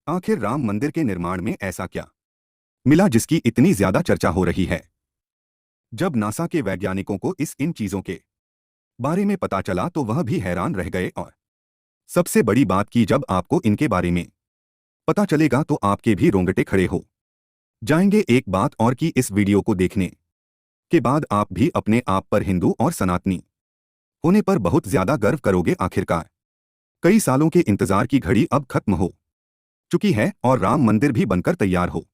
आखिर राम मंदिर के निर्माण में ऐसा क्या मिला जिसकी इतनी ज्यादा चर्चा हो रही है। जब नासा के वैज्ञानिकों को इन चीजों के बारे में पता चला तो वह भी हैरान रह गए, और सबसे बड़ी बात कि जब आपको इनके बारे में पता चलेगा तो आपके भी रोंगटे खड़े हो जाएंगे। एक बात और कि इस वीडियो को देखने के बाद आप भी अपने आप पर हिंदू और सनातनी होने पर बहुत ज्यादा गर्व करोगे। आखिरकार कई सालों के इंतजार की घड़ी अब खत्म हो चुकी है और राम मंदिर भी बनकर तैयार हो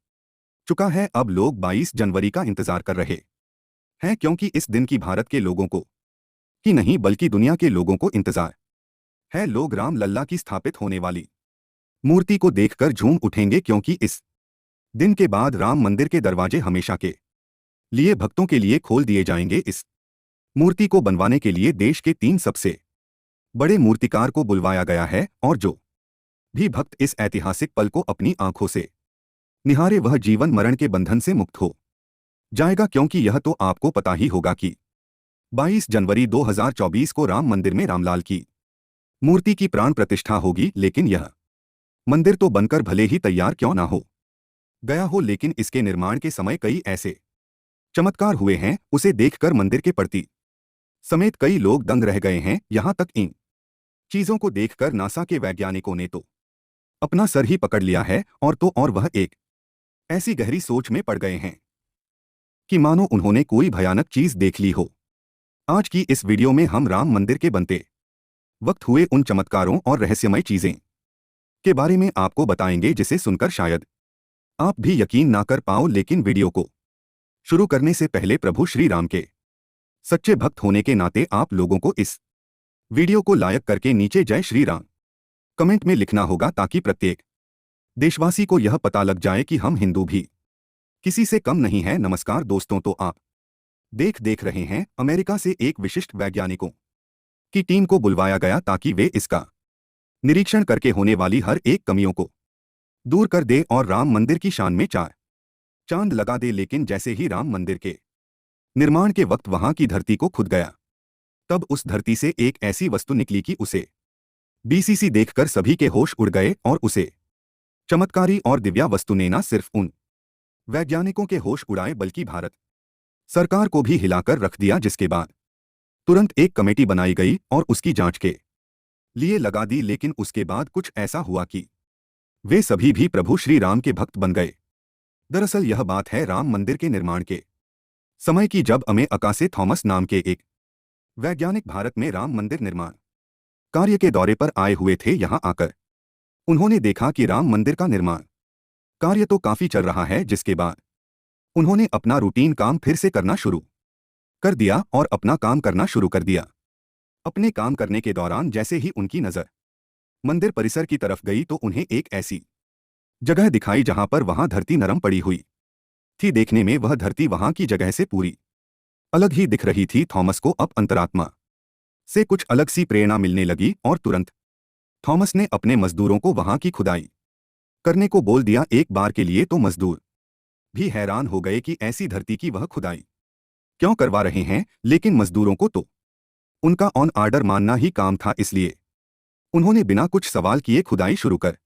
चुका है। अब लोग 22 जनवरी का इंतजार कर रहे हैं, क्योंकि इस दिन की भारत के लोगों को ही नहीं बल्कि दुनिया के लोगों को इंतजार है। लोग राम लल्ला की स्थापित होने वाली मूर्ति को देखकर झूम उठेंगे, क्योंकि इस दिन के बाद राम मंदिर के दरवाजे हमेशा के लिए भक्तों के लिए खोल दिए जाएंगे। इस मूर्ति को बनवाने के लिए देश के 3 सबसे बड़े मूर्तिकार को बुलवाया गया है, और जो भी भक्त इस ऐतिहासिक पल को अपनी आंखों से निहारे वह जीवन मरण के बंधन से मुक्त हो जाएगा। क्योंकि यह तो आपको पता ही होगा कि 22 जनवरी 2024 को राम मंदिर में रामलाल की मूर्ति की प्राण प्रतिष्ठा होगी। लेकिन यह मंदिर तो बनकर भले ही तैयार क्यों ना हो गया हो, लेकिन इसके निर्माण के समय कई ऐसे चमत्कार हुए हैं, उसे देखकर मंदिर के प्रति समेत कई लोग दंग रह गए हैं। यहां तक इन चीजों को देखकर नासा के वैज्ञानिकों ने तो अपना सर ही पकड़ लिया है, और वह एक ऐसी गहरी सोच में पड़ गए हैं कि मानो उन्होंने कोई भयानक चीज देख ली हो। आज की इस वीडियो में हम राम मंदिर के बनते वक्त हुए उन चमत्कारों और रहस्यमय चीजें के बारे में आपको बताएंगे जिसे सुनकर शायद आप भी यकीन ना कर पाओ। लेकिन वीडियो को शुरू करने से पहले प्रभु श्री राम के सच्चे भक्त होने के नाते आप लोगों को इस वीडियो को लाइक करके नीचे जय श्री राम कमेंट में लिखना होगा, ताकि प्रत्येक देशवासी को यह पता लग जाए कि हम हिंदू भी किसी से कम नहीं है। नमस्कार दोस्तों, तो आप देख रहे हैं अमेरिका से एक विशिष्ट वैज्ञानिकों की टीम को बुलवाया गया ताकि वे इसका निरीक्षण करके होने वाली हर एक कमियों को दूर कर दे और राम मंदिर की शान में 4 चांद लगा दे। लेकिन जैसे ही राम मंदिर के निर्माण के वक्त वहां की धरती को खुद गया, तब उस धरती से एक ऐसी वस्तु निकली कि उसे बीसीसी देखकर सभी के होश उड़ गए, और उसे चमत्कारी और दिव्या वस्तु ने न सिर्फ उन वैज्ञानिकों के होश उड़ाए बल्कि भारत सरकार को भी हिलाकर रख दिया। जिसके बाद तुरंत एक कमेटी बनाई गई और उसकी जांच के लिए लगा दी। लेकिन उसके बाद कुछ ऐसा हुआ कि वे सभी भी प्रभु श्री राम के भक्त बन गए। दरअसल यह बात है राम मंदिर के निर्माण के समय की, जब अमेरिका थॉमस नाम के एक वैज्ञानिक भारत में राम मंदिर निर्माण कार्य के दौरे पर आए हुए थे। यहां आकर उन्होंने देखा कि राम मंदिर का निर्माण कार्य तो काफी चल रहा है, जिसके बाद उन्होंने अपना रूटीन काम फिर से करना शुरू कर दिया और अपना काम करना शुरू कर दिया। अपने काम करने के दौरान जैसे ही उनकी नजर मंदिर परिसर की तरफ गई तो उन्हें एक ऐसी जगह दिखाई जहां पर वहां धरती नरम पड़ी हुई थी। देखने में वह धरती वहां की जगह से पूरी अलग ही दिख रही थी। थॉमस को अब अंतरात्मा से कुछ अलग सी प्रेरणा मिलने लगी और तुरंत थॉमस ने अपने मजदूरों को वहां की खुदाई करने को बोल दिया। एक बार के लिए तो मजदूर भी हैरान हो गए कि ऐसी धरती की वह खुदाई क्यों करवा रहे हैं, लेकिन मजदूरों को तो उनका ऑन ऑर्डर मानना ही काम था, इसलिए उन्होंने बिना कुछ सवाल किए खुदाई शुरू कर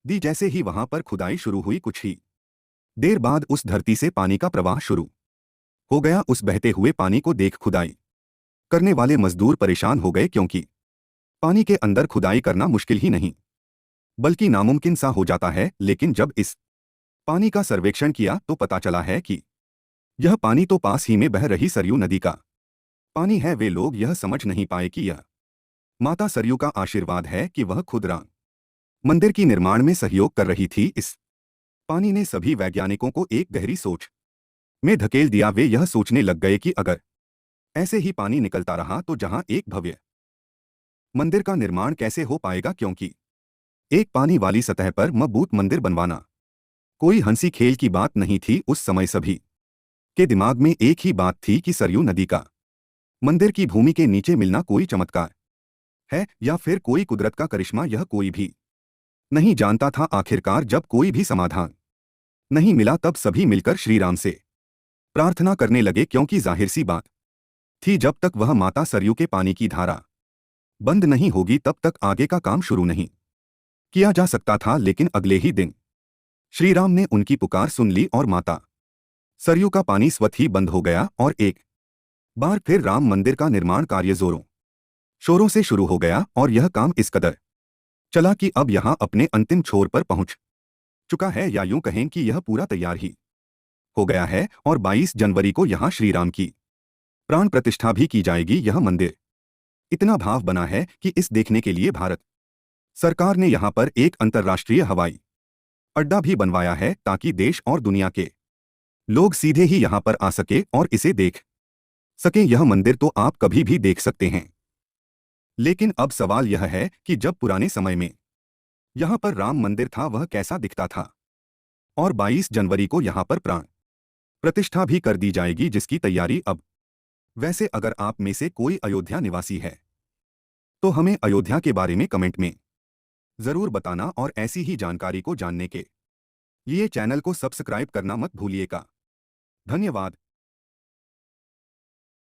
दी। जैसे ही वहां पर खुदाई शुरू हुई, कुछ ही देर बाद उस धरती से पानी का प्रवाह शुरू हो गया। उस बहते हुए पानी को देख खुदाई करने वाले मजदूर परेशान हो गए, क्योंकि पानी के अंदर खुदाई करना मुश्किल ही नहीं बल्कि नामुमकिन सा हो जाता है। लेकिन जब इस पानी का सर्वेक्षण किया तो पता चला है कि यह पानी तो पास ही में बह रही सरयू नदी का पानी है। वे लोग यह समझ नहीं पाए कि यह माता सरयू का आशीर्वाद है कि वह खुद राम मंदिर की निर्माण में सहयोग कर रही थी। इस पानी ने सभी वैज्ञानिकों को एक गहरी सोच में धकेल दिया। वे यह सोचने लग गए कि अगर ऐसे ही पानी निकलता रहा तो जहां एक भव्य मंदिर का निर्माण कैसे हो पाएगा, क्योंकि एक पानी वाली सतह पर मजबूत मंदिर बनवाना कोई हंसी खेल की बात नहीं थी। उस समय सभी के दिमाग में एक ही बात थी कि सरयू नदी का मंदिर की भूमि के नीचे मिलना कोई चमत्कार है या फिर कोई कुदरत का करिश्मा, यह कोई भी नहीं जानता था। आखिरकार जब कोई भी समाधान नहीं मिला तब सभी मिलकर श्री राम से प्रार्थना करने लगे, क्योंकि जाहिर सी बात थी जब तक वह माता सरयू के पानी की धारा बंद नहीं होगी तब तक आगे का काम शुरू नहीं किया जा सकता था, लेकिन अगले ही दिन श्री राम ने उनकी पुकार सुन ली और माता सरयू का पानी स्वतः ही बंद हो गया और एक बार फिर राम मंदिर का निर्माण कार्य जोरों शोरों से शुरू हो गया। और यह काम इस कदर चला कि अब यहां अपने अंतिम छोर पर पहुंच चुका है, या यूं कहें कि यह पूरा तैयार ही हो गया है। और 22 जनवरी को यहां श्री राम की प्राण प्रतिष्ठा भी की जाएगी। यह मंदिर इतना भाव बना है कि इस देखने के लिए भारत सरकार ने यहां पर एक अंतर्राष्ट्रीय हवाई अड्डा भी बनवाया है, ताकि देश और दुनिया के लोग सीधे ही यहां पर आ सके और इसे देख सकें। यह मंदिर तो आप कभी भी देख सकते हैं, लेकिन अब सवाल यह है कि जब पुराने समय में यहां पर राम मंदिर था, वह कैसा दिखता था। और 22 जनवरी को यहां पर प्राण प्रतिष्ठा भी कर दी जाएगी, जिसकी तैयारी अब। वैसे अगर आप में से कोई अयोध्या निवासी है तो हमें अयोध्या के बारे में कमेंट में जरूर बताना, और ऐसी ही जानकारी को जानने के लिए चैनल को सब्सक्राइब करना मत भूलिएगा। धन्यवाद।